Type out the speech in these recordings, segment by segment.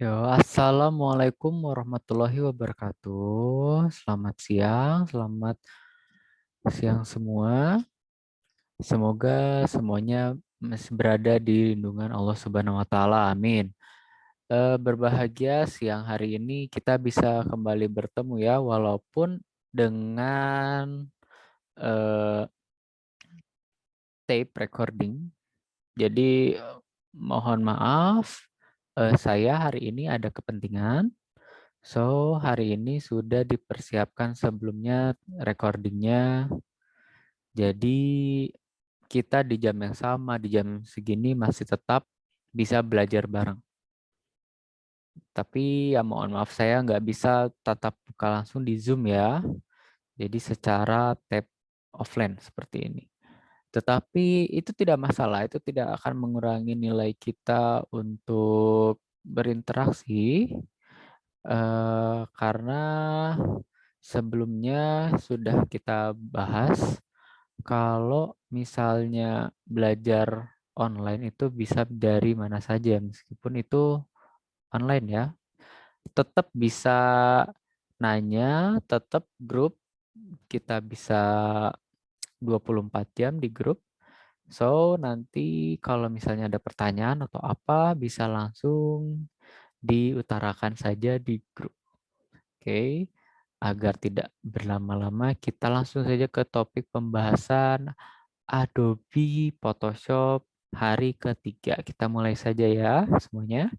Assalamualaikum warahmatullahi wabarakatuh. Selamat siang semua. Semoga semuanya masih berada di lindungan Allah Subhanahu wa taala. Amin. Berbahagia siang hari ini kita bisa kembali bertemu ya, walaupun dengan eh, tape recording. Jadi mohon maaf, saya hari ini ada kepentingan. So, hari ini sudah dipersiapkan sebelumnya recordingnya. Jadi, kita di jam yang sama, di jam segini masih tetap bisa belajar bareng. Tapi ya mohon maaf saya nggak bisa tatap muka langsung di Zoom ya. Jadi secara tap offline seperti ini. Tetapi itu tidak masalah, itu tidak akan mengurangi nilai kita untuk berinteraksi. Karena sebelumnya sudah kita bahas kalau misalnya belajar online itu bisa dari mana saja meskipun itu online ya. Tetap bisa nanya, tetap grup kita bisa 24 jam di grup. So, nanti kalau misalnya ada pertanyaan atau apa bisa langsung diutarakan saja di grup. Oke, agar tidak berlama-lama, kita langsung saja ke topik pembahasan Adobe Photoshop hari ketiga. Kita mulai saja ya semuanya.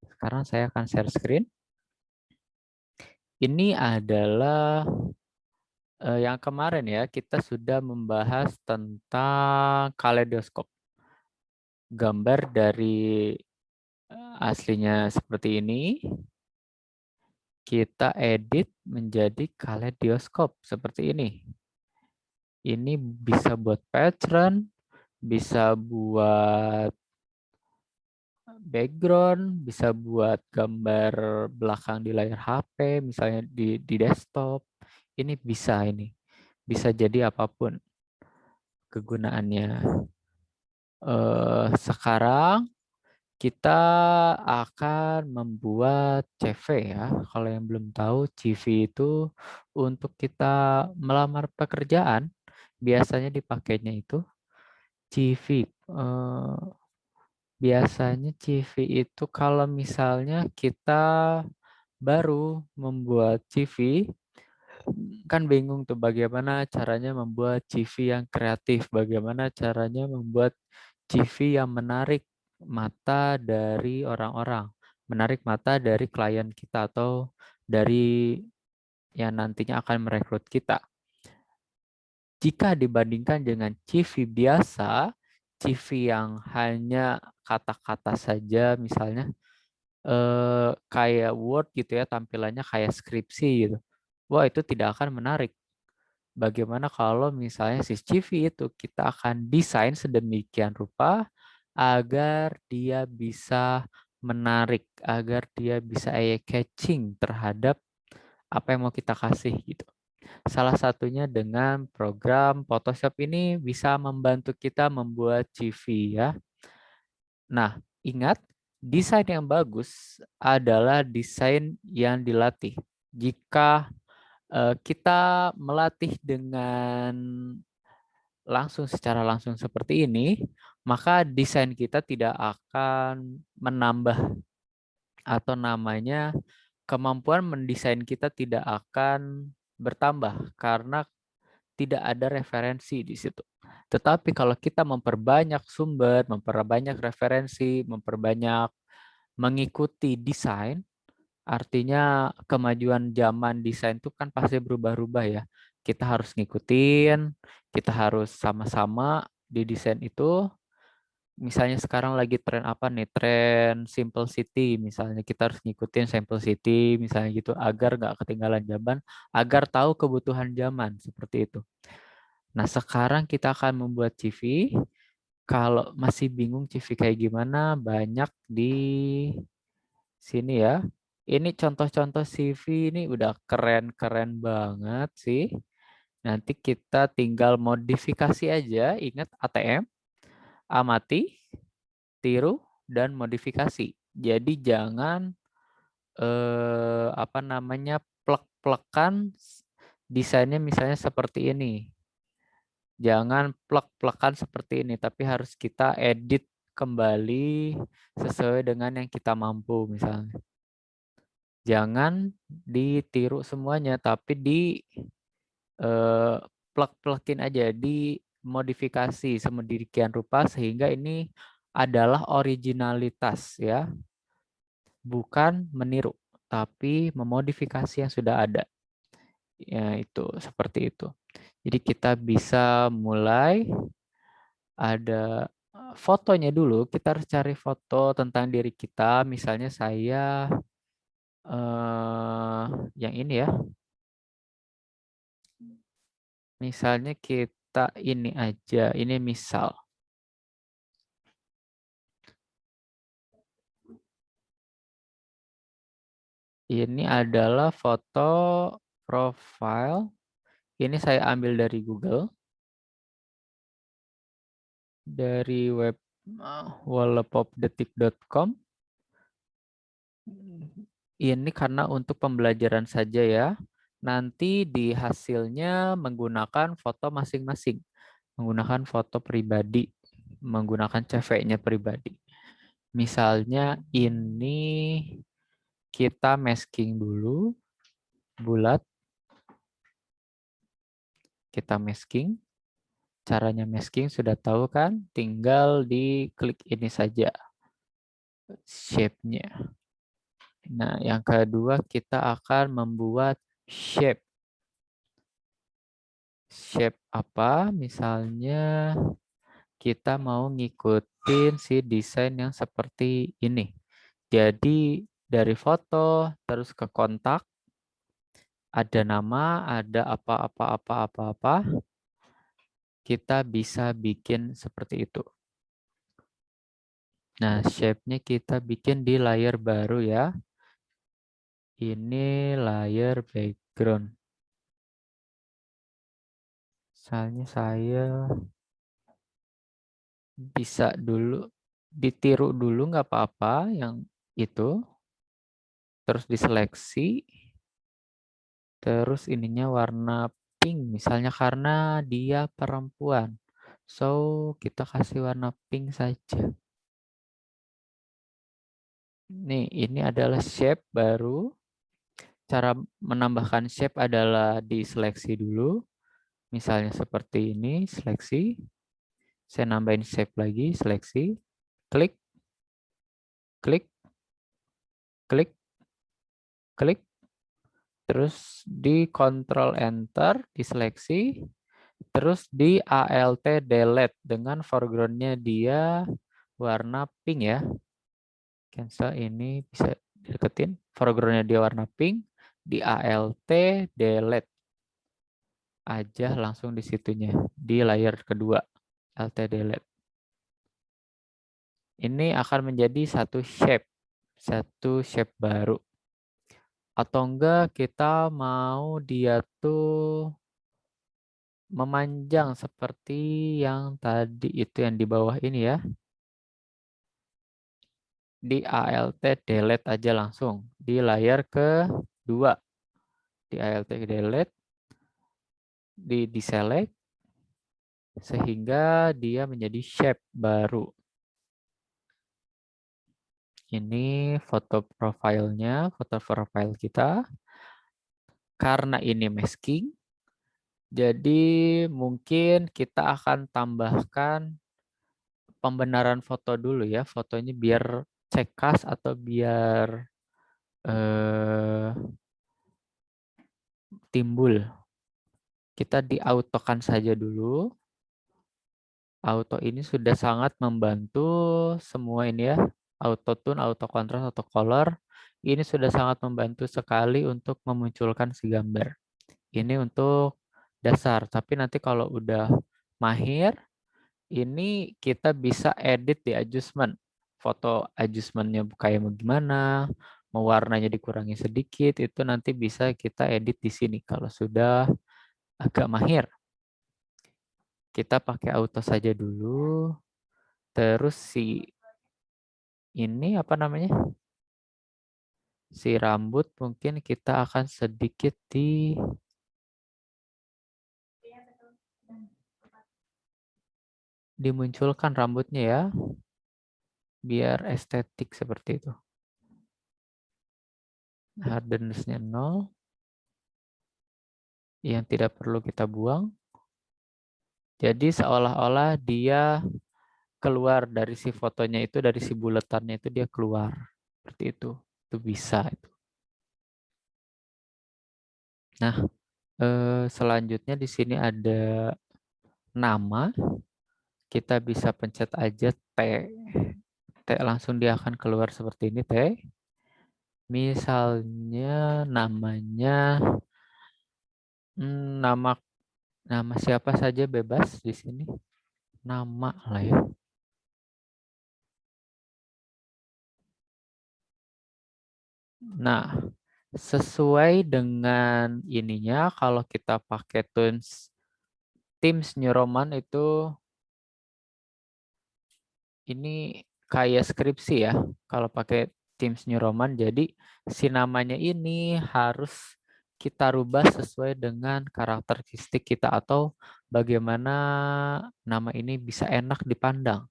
Sekarang saya akan share screen. Ini adalah yang kemarin ya, kita sudah membahas tentang kaleidoskop. Gambar dari aslinya seperti ini, kita edit menjadi kaleidoskop seperti ini. Ini bisa buat pattern, bisa buat background, bisa buat gambar belakang di layar HP, misalnya di desktop. Ini bisa ini. Bisa jadi apapun kegunaannya. Sekarang kita akan membuat CV ya. Kalau yang belum tahu, CV itu untuk kita melamar pekerjaan, biasanya dipakainya itu CV. Biasanya CV itu kalau misalnya kita baru membuat CV, kan bingung tuh bagaimana caranya membuat CV yang kreatif, bagaimana caranya membuat CV yang menarik mata dari orang-orang, menarik mata dari klien kita atau dari yang nantinya akan merekrut kita. Jika dibandingkan dengan CV biasa, CV yang hanya kata-kata saja, misalnya kayak Word gitu ya, tampilannya kayak skripsi gitu. Wah, itu tidak akan menarik. Bagaimana kalau misalnya si CV itu kita akan desain sedemikian rupa agar dia bisa menarik, agar dia bisa eye-catching terhadap apa yang mau kita kasih gitu. Salah satunya dengan program Photoshop ini bisa membantu kita membuat CV ya. Nah, ingat desain yang bagus adalah desain yang dilatih. Jika kita melatih dengan secara langsung seperti ini, maka desain kita tidak akan menambah atau namanya kemampuan mendesain kita tidak akan bertambah karena tidak ada referensi di situ. Tetapi kalau kita memperbanyak sumber, memperbanyak referensi, memperbanyak mengikuti desain, artinya kemajuan zaman desain itu kan pasti berubah-ubah ya. Kita harus ngikutin, kita harus sama-sama di desain itu. Misalnya sekarang lagi tren apa nih? Tren simple city. Misalnya kita harus ngikutin simple city, misalnya gitu, agar nggak ketinggalan zaman, agar tahu kebutuhan zaman, seperti itu. Nah, sekarang kita akan membuat CV. Kalau masih bingung CV kayak gimana, banyak di sini ya. Ini contoh-contoh CV ini udah keren-keren banget sih. Nanti kita tinggal modifikasi aja. Ingat ATM, amati, tiru, dan modifikasi. Jadi jangan apa namanya, plek-plekan desainnya misalnya seperti ini. Jangan plek-plekan seperti ini, tapi harus kita edit kembali sesuai dengan yang kita mampu misalnya. Jangan ditiru semuanya, tapi plek-plekin aja, dimodifikasi sedemikian rupa sehingga ini adalah originalitas ya, bukan meniru, tapi memodifikasi yang sudah ada. Ya, itu seperti itu. Jadi kita bisa mulai ada fotonya dulu. Kita harus cari foto tentang diri kita. Misalnya saya yang ini ya. Misalnya kita ini aja. Ini misal. Ini adalah foto profile. Ini saya ambil dari Google. Dari web wallapopdetik.com. Ini karena untuk pembelajaran saja ya. Nanti di hasilnya menggunakan foto masing-masing. Menggunakan foto pribadi. Menggunakan CV-nya pribadi. Misalnya ini kita masking dulu. Bulat. Kita masking. Caranya masking sudah tahu kan? Tinggal diklik ini saja. Shape-nya. Nah, yang kedua kita akan membuat shape. Shape apa? Misalnya kita mau ngikutin si desain yang seperti ini. Jadi dari foto terus ke kontak, ada nama, ada apa-apa, kita bisa bikin seperti itu. Nah, shape-nya kita bikin di layer baru ya. Ini layer background. Misalnya saya bisa dulu ditiru dulu nggak apa-apa yang itu. Terus diseleksi. Terus ininya warna pink misalnya karena dia perempuan. So, kita kasih warna pink saja. Nih, ini adalah shape baru. Cara menambahkan shape adalah diseleksi dulu. Misalnya seperti ini, seleksi. Saya nambahin shape lagi, seleksi. Klik, klik, klik, klik. Terus di Ctrl Enter, diseleksi. Terus di ALT delete dengan foregroundnya dia warna pink ya. Cancel ini bisa deketin. Foregroundnya dia warna pink. Di ALT delete aja langsung di situnya. Di layer kedua. ALT delete. Ini akan menjadi satu shape. Satu shape baru. Atau enggak kita mau dia tuh memanjang seperti yang tadi itu yang di bawah ini ya. Di ALT delete aja langsung. Di layar kedua. Di ALT delete. Di deselect. Sehingga dia menjadi shape baru. Ini foto profilnya. Foto profile kita. Karena ini masking. Jadi mungkin kita akan tambahkan pembenaran foto dulu ya. Fotonya biar cekas atau biar timbul. Kita diautokan saja dulu. Auto ini sudah sangat membantu semua ini ya. Auto tune, auto contrast, auto color. Ini sudah sangat membantu sekali untuk memunculkan si gambar. Ini untuk dasar. Tapi nanti kalau udah mahir, ini kita bisa edit di adjustment. Foto adjustmentnya kayak gimana, mau warnanya dikurangi sedikit, itu nanti bisa kita edit di sini kalau sudah agak mahir. Kita pakai auto saja dulu. Terus si ini apa namanya? Si rambut mungkin kita akan sedikit dimunculkan rambutnya ya, biar estetik seperti itu. Hardness-nya 0, yang tidak perlu kita buang. Jadi seolah-olah dia keluar dari si fotonya itu, dari si buletannya itu dia keluar. Seperti itu. Itu bisa itu. Nah, selanjutnya di sini ada nama. Kita bisa pencet aja T. T langsung dia akan keluar seperti ini T. Misalnya namanya nama nama siapa saja bebas di sini. Nama lah ya. Nah, sesuai dengan ininya, kalau kita pakai Teams New Roman itu ini kayak skripsi ya. Kalau pakai Teams New Roman, jadi si namanya ini harus kita rubah sesuai dengan karakteristik kita atau bagaimana nama ini bisa enak dipandang.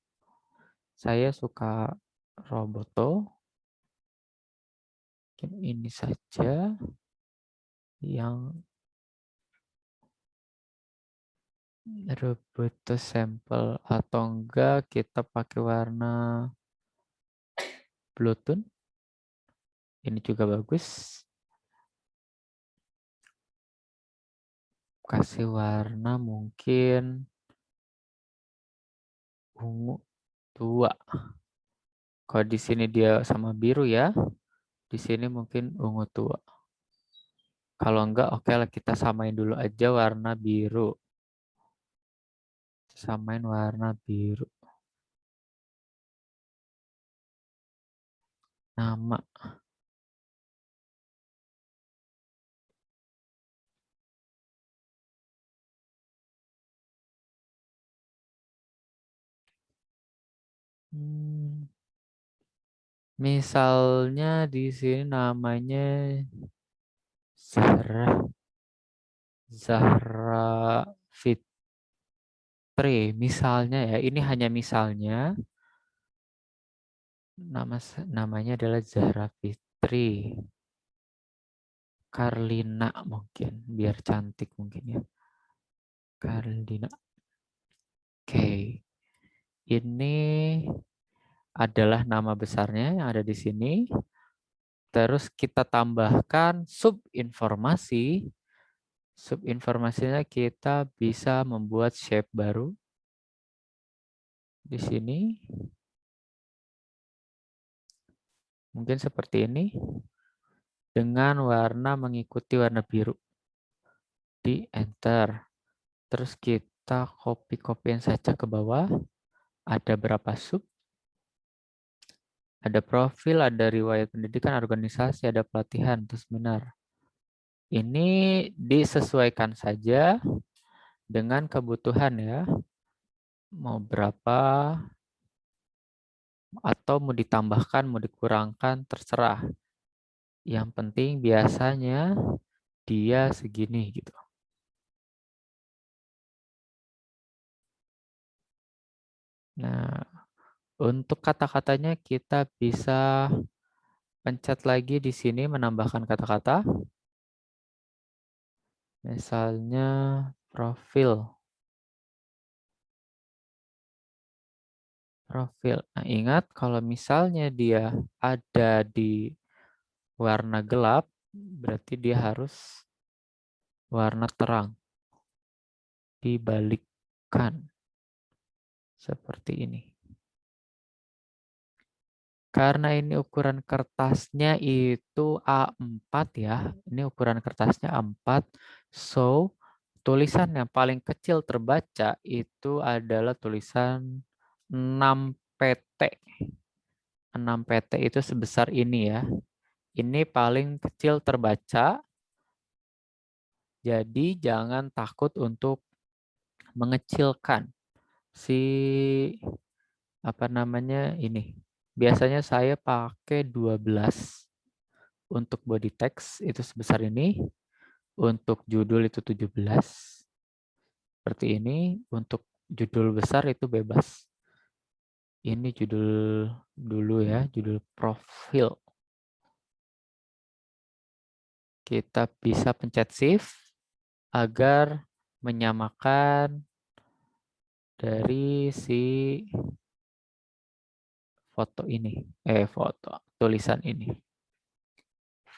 Saya suka Roboto. Ini saja yang Roboto sampel, atau enggak kita pakai warna blue tone. Ini juga bagus. Kasih warna mungkin ungu tua. Kalau di sini dia sama biru ya. Di sini mungkin ungu tua. Kalau enggak, oke lah kita samain dulu aja warna biru. Samain warna biru. Nama. Misalnya di sini namanya Zahra Fitri. Misalnya ya, ini hanya misalnya. Namanya adalah Zahra Fitri. Karlina mungkin, biar cantik mungkin ya. Karlina. Oke. Ini adalah nama besarnya yang ada di sini. Terus kita tambahkan subinformasi. Subinformasinya kita bisa membuat shape baru di sini. Mungkin seperti ini. Dengan warna mengikuti warna biru. Di enter. Terus kita copy-copyin saja ke bawah. Ada berapa sub? Ada profil, ada riwayat pendidikan, organisasi, ada pelatihan, terus seminar. Ini disesuaikan saja dengan kebutuhan ya. Mau berapa atau mau ditambahkan, mau dikurangkan, terserah. Yang penting biasanya dia segini gitu. Nah, untuk kata-katanya kita bisa pencet lagi di sini menambahkan kata-kata. Misalnya profil. Profil. Nah, ingat kalau misalnya dia ada di warna gelap, berarti dia harus warna terang. Dibalikkan. Seperti ini. Karena ini ukuran kertasnya itu A4 ya. Ini ukuran kertasnya A4. So, tulisan yang paling kecil terbaca itu adalah tulisan 6 PT. 6 PT itu sebesar ini ya. Ini paling kecil terbaca. Jadi jangan takut untuk mengecilkan si apa namanya ini. Biasanya saya pakai 12. Untuk body text itu sebesar ini. Untuk judul itu 17. Seperti ini. Untuk judul besar itu bebas. Ini judul dulu ya, judul profil. Kita bisa pencet shift agar menyamakan dari si foto ini. Tulisan ini.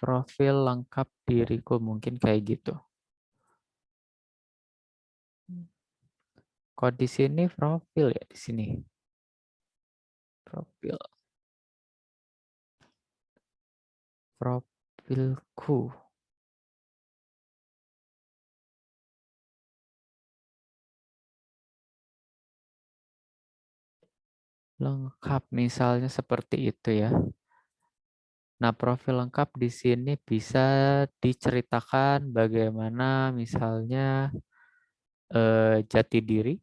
Profil lengkap diriku, mungkin kayak gitu. Kok di sini profil ya, di sini. Profil. Profilku. Lengkap misalnya seperti itu ya. Nah, profil lengkap di sini bisa diceritakan bagaimana misalnya jati diri.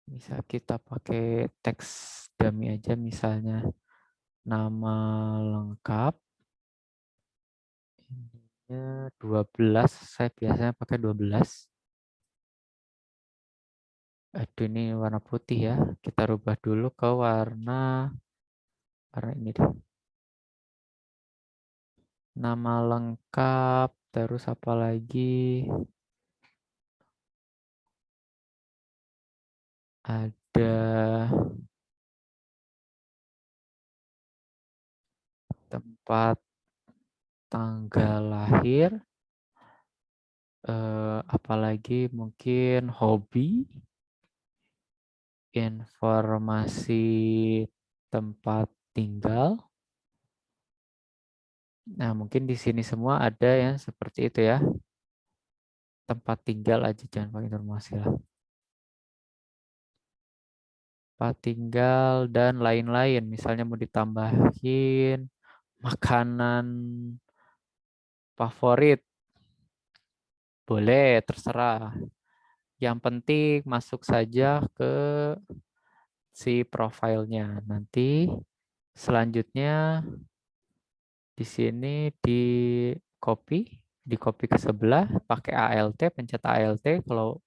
Bisa kita pakai teks dummy aja misalnya nama lengkap. Ininya 12, saya biasanya pakai 12. Aduh, ini warna putih ya. Kita rubah dulu ke warna ini deh. Nama lengkap, terus apa lagi? Ada tempat tanggal lahir, apalagi mungkin hobi, informasi tempat tinggal. Nah, mungkin di sini semua ada yang seperti itu ya. Tempat tinggal aja, jangan pakai informasi lah. Tempat tinggal dan lain-lain. Misalnya mau ditambahin makanan favorit. Boleh, terserah. Yang penting masuk saja ke si profilnya. Nanti selanjutnya di sini di copy ke sebelah, pakai ALT, pencet ALT kalau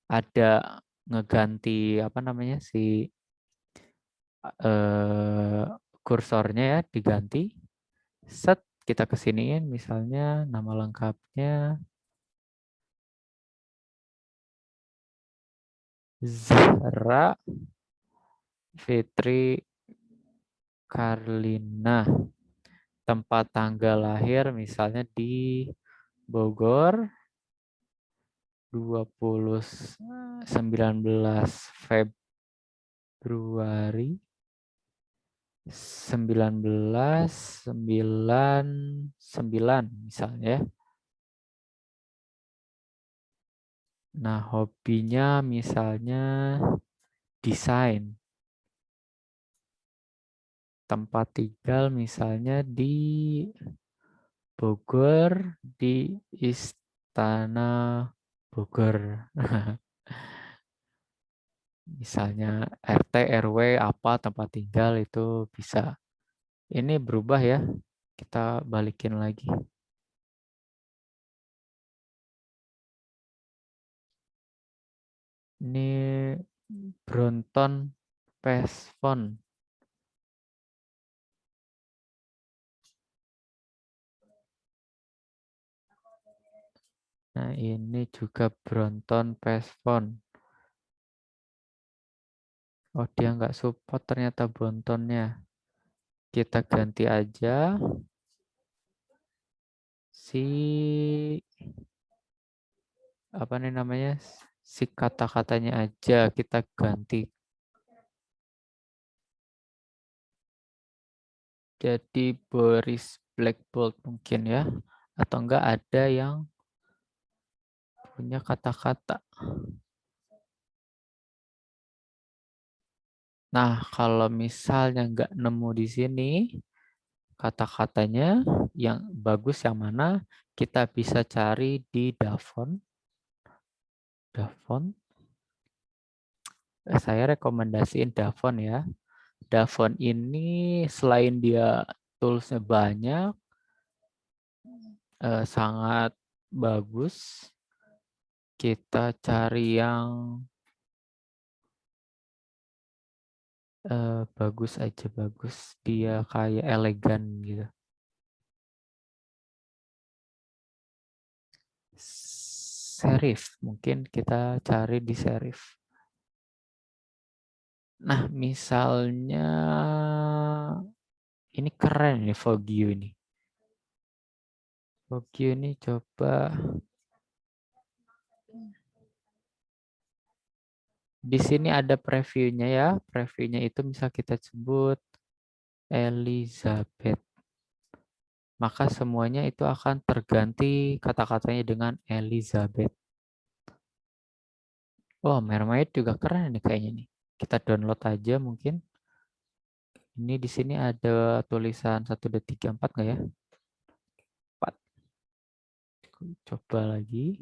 ada ngeganti apa namanya si kursornya ya diganti. Set kita kesiniin misalnya nama lengkapnya Zahra Fitri Karlina. Tempat tanggal lahir misalnya di Bogor 19 Februari 1999 misalnya ya. Nah, hobinya misalnya desain. Tempat tinggal misalnya di Bogor, di Istana Bogor. Misalnya RT, RW, apa tempat tinggal itu bisa. Ini berubah ya. Kita balikin lagi. Ini Bronton Pestphone. Nah, ini juga Bronton Pestphone. Oh, dia nggak support ternyata Brontonnya. Kita ganti aja si apa nih namanya? Si kata-katanya aja kita ganti. Jadi Boris Blackbolt mungkin ya. Atau enggak ada yang punya kata-kata. Nah, kalau misalnya nggak nemu di sini, kata-katanya yang bagus yang mana, kita bisa cari di Davon. Davon. Saya rekomendasiin Davon ya. Davon ini selain dia toolsnya banyak, sangat bagus. Kita cari yang bagus aja, bagus. Dia kayak elegan gitu. Serif, mungkin kita cari di serif. Nah, misalnya ini keren nih Fogio ini. Fogio ini coba di sini ada previewnya ya. Previewnya itu misal kita sebut Elizabeth. Maka semuanya itu akan terganti kata-katanya dengan Elizabeth. Oh, Mermaid juga keren nih kayaknya nih. Kita download aja mungkin. Ini di sini ada tulisan 1, 2, 3, 4 nggak ya? 4. Coba lagi.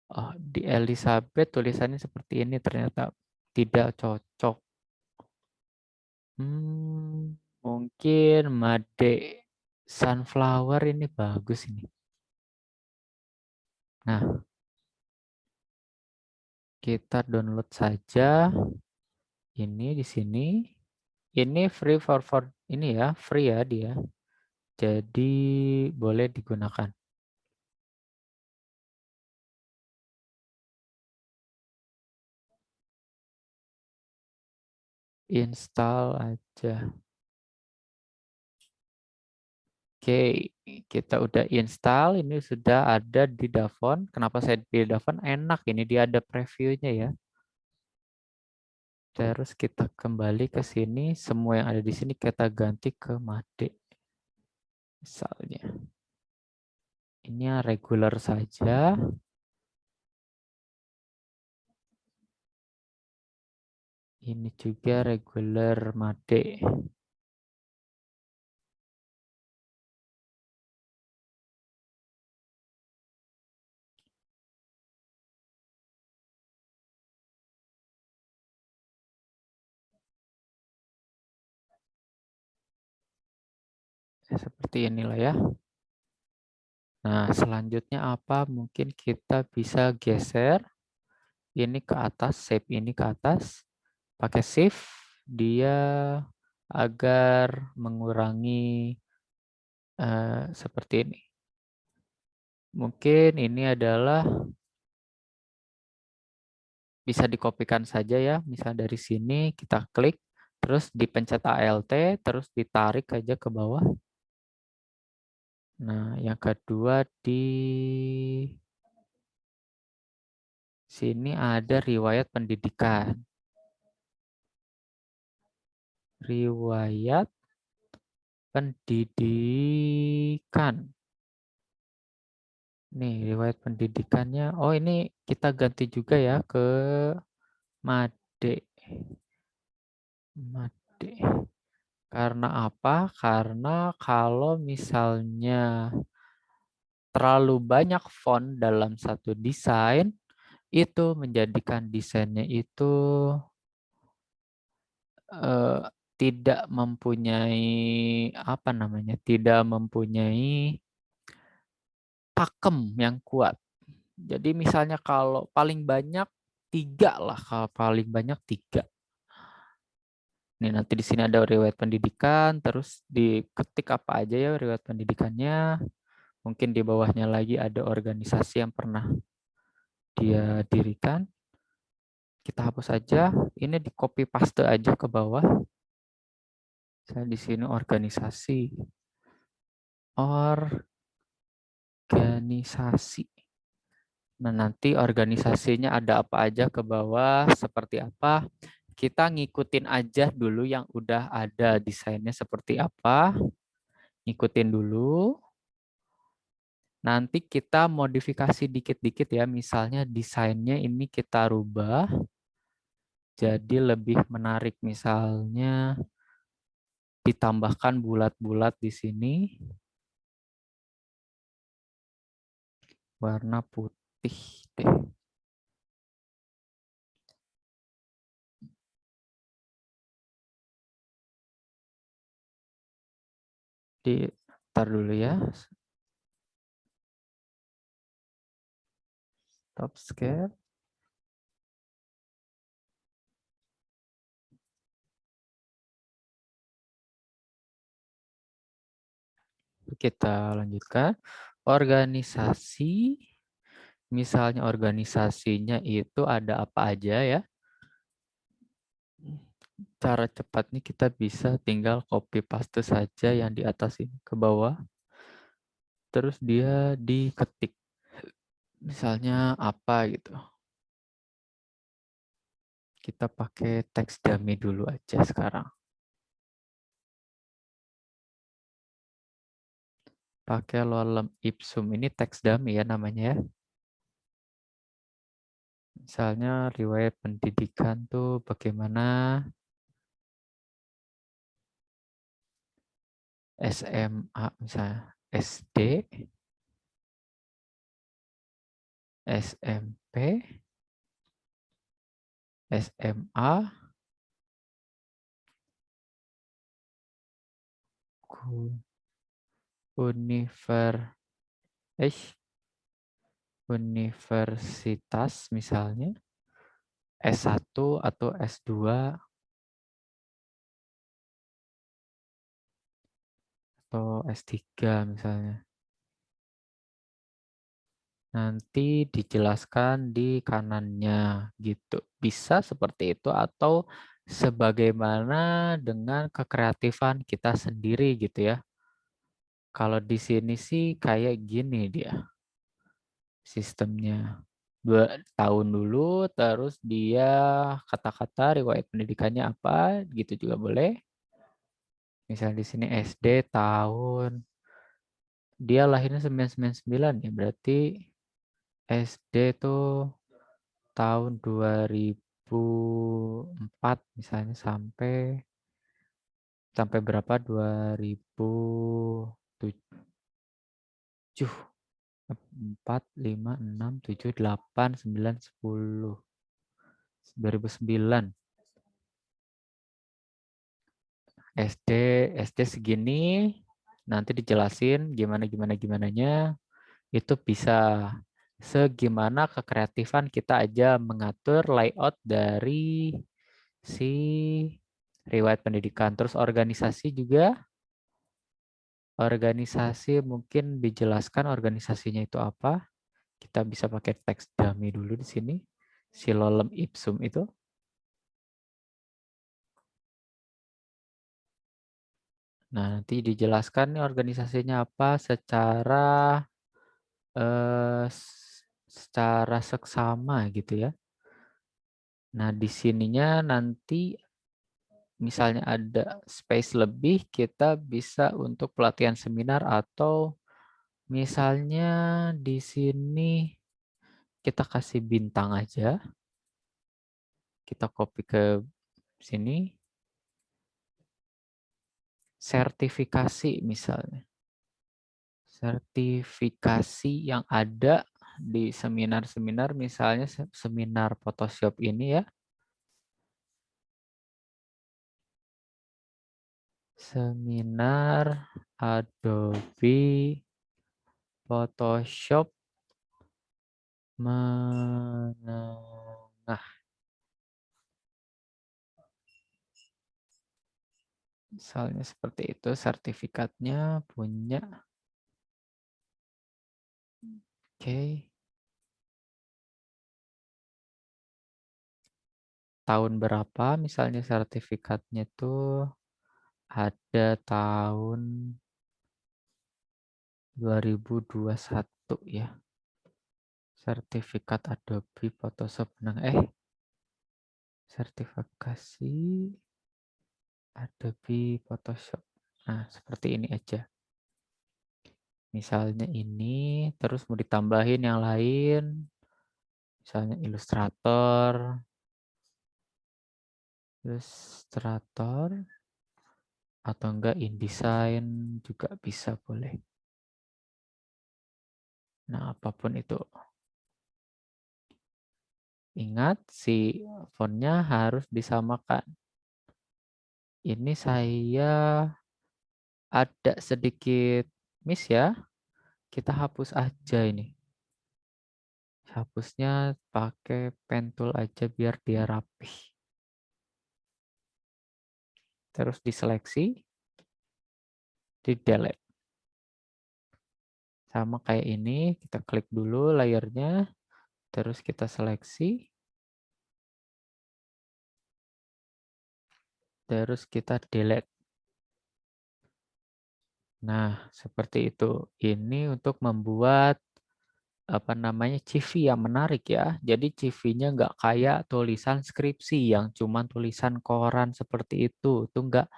Oh, di Elizabeth tulisannya seperti ini ternyata tidak cocok. Mungkin Made Sunflower ini bagus ini. Nah, kita download saja ini di sini. Ini free for ini ya, free ya dia. Jadi boleh digunakan. Install aja. Oke, kita udah install. Ini sudah ada di Davon. Kenapa saya pilih Davon? Enak ini dia ada previewnya ya. Terus kita kembali ke sini. Semua yang ada di sini kita ganti ke Made. Misalnya. Ini regular saja. Ini juga regular Made. Seperti inilah ya. Nah, selanjutnya apa? Mungkin kita bisa geser ini ke atas, shape ini ke atas. Pakai shift, dia agar mengurangi seperti ini. Mungkin ini adalah bisa dikopikan saja ya. Misal dari sini kita klik, terus dipencet ALT, terus ditarik aja ke bawah. Nah, yang kedua di sini ada riwayat pendidikan. Riwayat pendidikan. Nih, riwayat pendidikannya. Oh, ini kita ganti juga ya ke Made. Made. Karena apa? Karena kalau misalnya terlalu banyak font dalam satu desain, itu menjadikan desainnya itu eh, tidak mempunyai apa namanya? Tidak mempunyai pakem yang kuat. Jadi misalnya kalau paling banyak 3 lah, kalau paling banyak 3. Nih nanti di sini ada riwayat pendidikan, terus diketik apa aja ya riwayat pendidikannya. Mungkin di bawahnya lagi ada organisasi yang pernah dia dirikan. Kita hapus aja. Ini di copy paste aja ke bawah. Saya di sini organisasi. Organisasi. Nah, nanti organisasinya ada apa aja ke bawah, seperti apa. Kita ngikutin aja dulu yang udah ada desainnya seperti apa. Ngikutin dulu. Nanti kita modifikasi dikit-dikit ya. Misalnya desainnya ini kita rubah. Jadi lebih menarik. Misalnya ditambahkan bulat-bulat di sini. Warna putih deh. Tar dulu ya. Top scale. Kita lanjutkan. Organisasi. Misalnya organisasinya itu ada apa aja ya. Cara cepatnya kita bisa tinggal copy paste saja yang di atas ini ke bawah. Terus dia diketik. Misalnya apa gitu. Kita pakai teks dummy dulu aja sekarang. Pakai lolem ipsum, ini teks dummy ya namanya ya. Misalnya riwayat pendidikan tuh bagaimana SMA misalnya SD, SMP, SMA, universitas misalnya S1 atau S2 atau S3 misalnya. Nanti dijelaskan di kanannya gitu. Bisa seperti itu atau sebagaimana dengan kekreatifan kita sendiri gitu ya. Kalau di sini sih kayak gini dia sistemnya. 2 tahun dulu terus dia kata-kata riwayat pendidikannya apa gitu juga boleh. Misalnya di sini SD tahun dia lahirnya 1999 ya berarti SD tuh tahun 2004 misalnya sampai berapa 2007 4 5 6 7 8 9 10 2009 SD SD segini nanti dijelasin gimananya itu bisa segimana kekreatifan kita aja mengatur layout dari si riwayat pendidikan. Terus organisasi juga. Organisasi mungkin dijelaskan organisasinya itu apa. Kita bisa pakai teks dummy dulu di sini. Si lolem ipsum itu. Nah, nanti dijelaskan nih organisasinya apa eh, secara seksama gitu ya. Nah, di sininya nanti misalnya ada space lebih, kita bisa untuk pelatihan seminar atau misalnya di sini kita kasih bintang aja. Kita copy ke sini. Sertifikasi misalnya. Sertifikasi yang ada di seminar-seminar misalnya seminar Photoshop ini ya. Seminar Adobe Photoshop menengah. Misalnya seperti itu sertifikatnya punya. Oke. Tahun berapa misalnya sertifikatnya tuh ada tahun 2021 ya. Sertifikat Adobe Photoshop sertifikasi Adobe Photoshop. Nah, seperti ini aja. Misalnya ini, terus mau ditambahin yang lain, misalnya Illustrator, atau enggak InDesign juga bisa boleh. Nah, apapun itu. Ingat, si fontnya harus disamakan. Ini saya ada sedikit miss ya. Kita hapus aja ini. Hapusnya pakai pen tool aja biar dia rapih. Terus diseleksi, di delete. Sama kayak ini, kita klik dulu layernya, terus kita seleksi, terus kita delete. Nah, seperti itu. Ini untuk membuat CV yang menarik ya. Jadi CV-nya nggak kayak tulisan skripsi yang cuma tulisan koran seperti itu. Itu nggak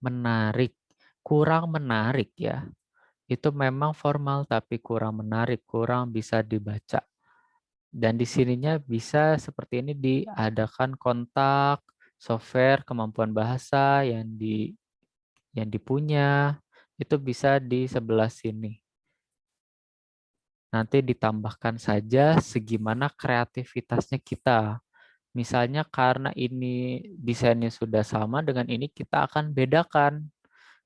menarik, kurang menarik ya. Itu memang formal tapi kurang menarik, kurang bisa dibaca. Dan di sininya bisa seperti ini diadakan kontak, software, kemampuan bahasa yang dipunya, itu bisa di sebelah sini. Nanti ditambahkan saja segimana kreativitasnya kita. Misalnya karena ini desainnya sudah sama dengan ini, kita akan bedakan.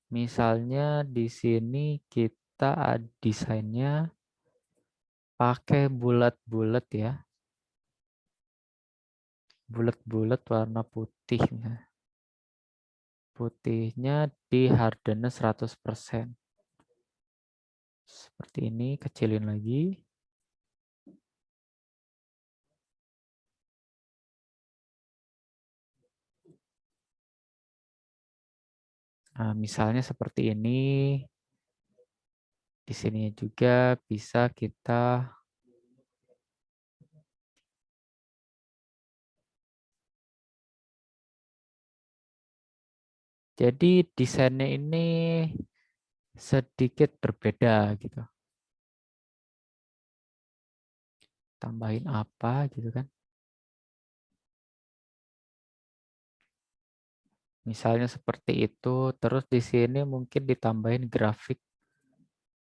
Misalnya di sini kita desainnya pakai bulat-bulat ya. Bulat-bulat warna putih. Putihnya di hardness 100%. Seperti ini, kecilin lagi. Nah, misalnya seperti ini. Di sini juga bisa kita jadi desainnya ini sedikit berbeda gitu. Tambahin apa gitu kan. Misalnya seperti itu, terus di sini mungkin ditambahin grafik.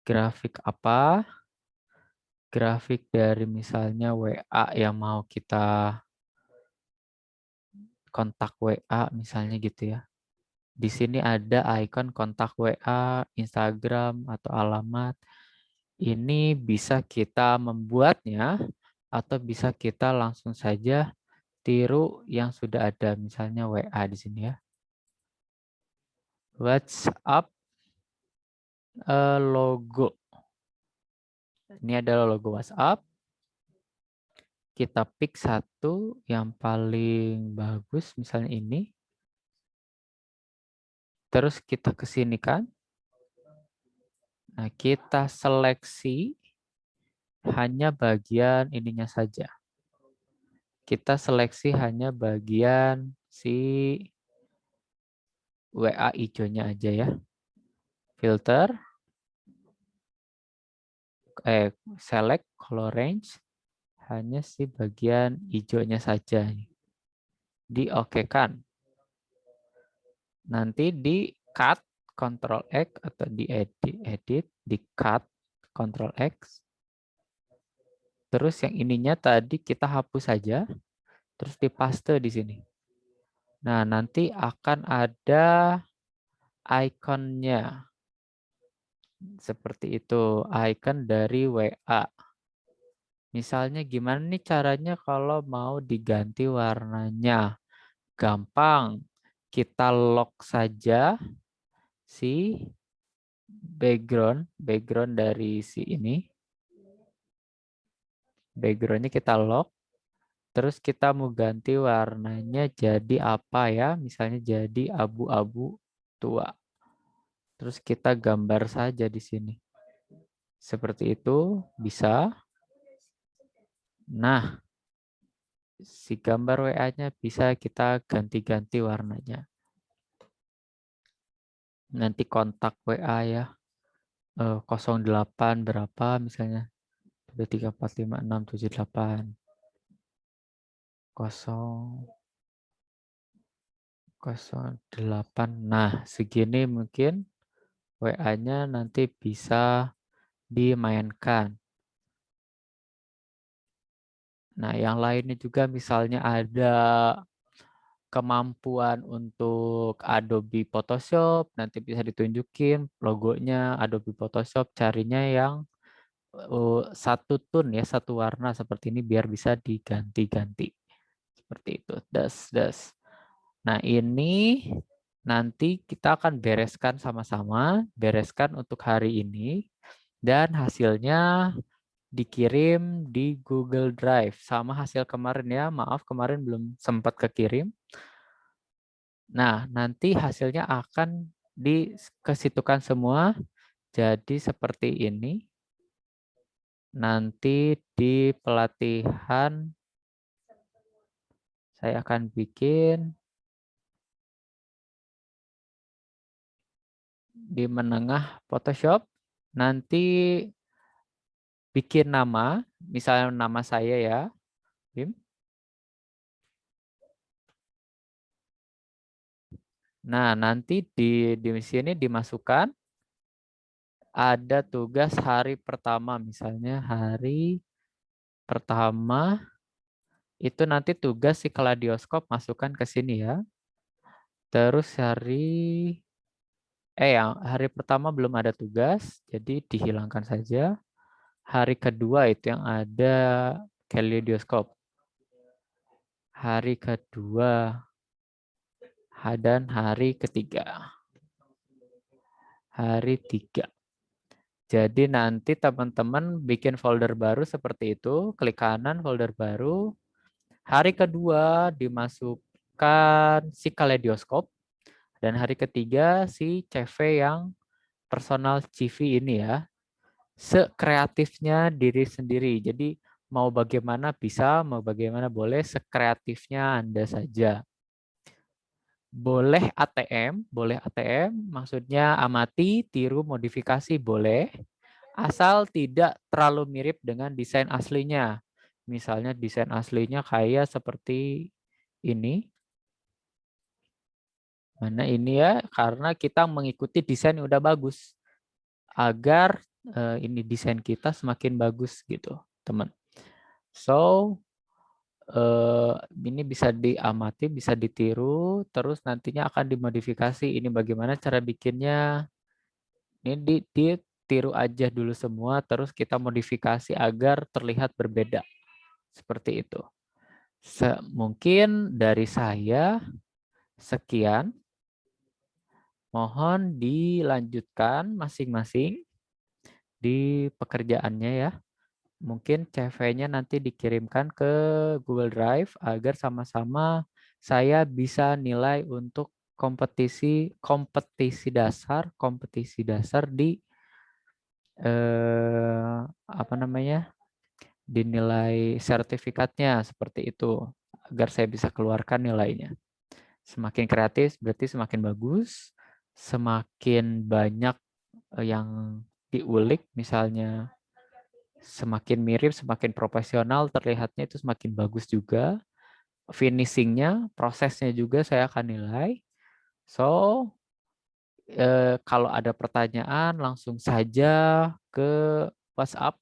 Grafik apa? Grafik dari misalnya WA yang mau kita kontak WA misalnya gitu ya. Di sini ada icon kontak WA, Instagram, atau alamat. Ini bisa kita membuatnya atau bisa kita langsung saja tiru yang sudah ada. Misalnya WA di sini ya. WhatsApp logo. Ini adalah logo WhatsApp. Kita pick satu yang paling bagus, misalnya ini. Terus kita kesini kan. Nah, kita seleksi hanya bagian ininya saja. Kita seleksi hanya bagian si WA hijaunya aja ya. Filter, select color range, hanya si bagian hijaunya saja. Di-okekan. Nanti di cut, Ctrl X, atau di edit, di cut, Ctrl X. Terus yang ininya tadi kita hapus saja, terus dipaste di sini. Nah, nanti akan ada ikonnya. Seperti itu, icon dari WA. Misalnya gimana nih caranya kalau mau diganti warnanya? Gampang. Kita lock saja si background dari si ini. Backgroundnya kita lock. Terus kita mau ganti warnanya jadi apa ya? Misalnya jadi abu-abu tua. Terus kita gambar saja di sini. Seperti itu bisa. Nah, si gambar WA-nya bisa kita ganti-ganti warnanya. Nanti kontak WA ya. 08 berapa misalnya. 2345678. 008. Nah, segini mungkin WA-nya nanti bisa dimainkan. Nah, yang lainnya juga misalnya ada kemampuan untuk Adobe Photoshop, nanti bisa ditunjukin logonya Adobe Photoshop, carinya yang satu tone ya, satu warna seperti ini biar bisa diganti-ganti. Seperti itu. Das. Nah, ini nanti kita akan bereskan sama-sama, bereskan untuk hari ini, dan hasilnya dikirim di Google Drive. Sama hasil kemarin ya, maaf kemarin belum sempat kekirim. Nah, nanti hasilnya akan dikesitukan semua, jadi seperti ini. Nanti di pelatihan, saya akan bikin di menengah Photoshop, nanti bikin nama, misalnya nama saya ya, Bim. Nah, nanti di sini dimasukkan ada tugas hari pertama, misalnya hari pertama itu nanti tugas si kaleidoskop masukkan ke sini ya. Terus yang hari pertama belum ada tugas, jadi dihilangkan saja. Hari kedua itu yang ada kaleidoskop. Hari kedua dan hari ketiga. Hari 3. Jadi nanti teman-teman bikin folder baru seperti itu, klik kanan folder baru. Hari kedua dimasukkan si kaleidoskop dan hari ketiga si CV yang personal CV ini ya. Sekreatifnya diri sendiri. Jadi mau bagaimana bisa, mau bagaimana boleh, sekreatifnya Anda saja. Boleh ATM, maksudnya amati, tiru, modifikasi boleh. Asal tidak terlalu mirip dengan desain aslinya. Misalnya desain aslinya kayak seperti ini. Mana ini ya, karena kita mengikuti desain yang udah bagus. Agar ini desain kita semakin bagus gitu, teman. So, ini bisa diamati, bisa ditiru, terus nantinya akan dimodifikasi. Ini bagaimana cara bikinnya. Ini ditiru aja dulu semua, terus kita modifikasi agar terlihat berbeda. Seperti itu. Mungkin dari saya sekian. Mohon dilanjutkan masing-masing di pekerjaannya ya. Mungkin CV-nya nanti dikirimkan ke Google Drive agar sama-sama saya bisa nilai untuk kompetisi dasar di apa namanya? Dinilai sertifikatnya seperti itu agar saya bisa keluarkan nilainya. Semakin kreatif berarti semakin bagus, semakin banyak yang diulik misalnya semakin mirip, semakin profesional terlihatnya itu semakin bagus juga. Finishingnya, prosesnya juga saya akan nilai. So, kalau ada pertanyaan langsung saja ke WhatsApp.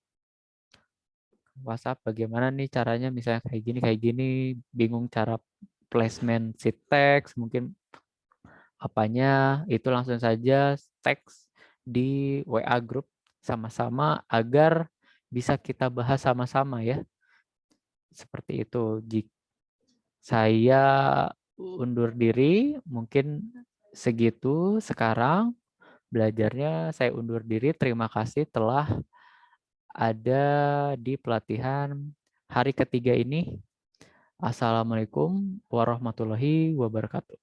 WhatsApp bagaimana nih caranya misalnya kayak gini, bingung cara placement si teks, mungkin apanya, itu langsung saja teks di WA group sama-sama agar bisa kita bahas sama-sama ya. Seperti itu. Saya undur diri, mungkin segitu sekarang belajarnya saya undur diri. Terima kasih telah ada di pelatihan hari ketiga ini. Assalamualaikum warahmatullahi wabarakatuh.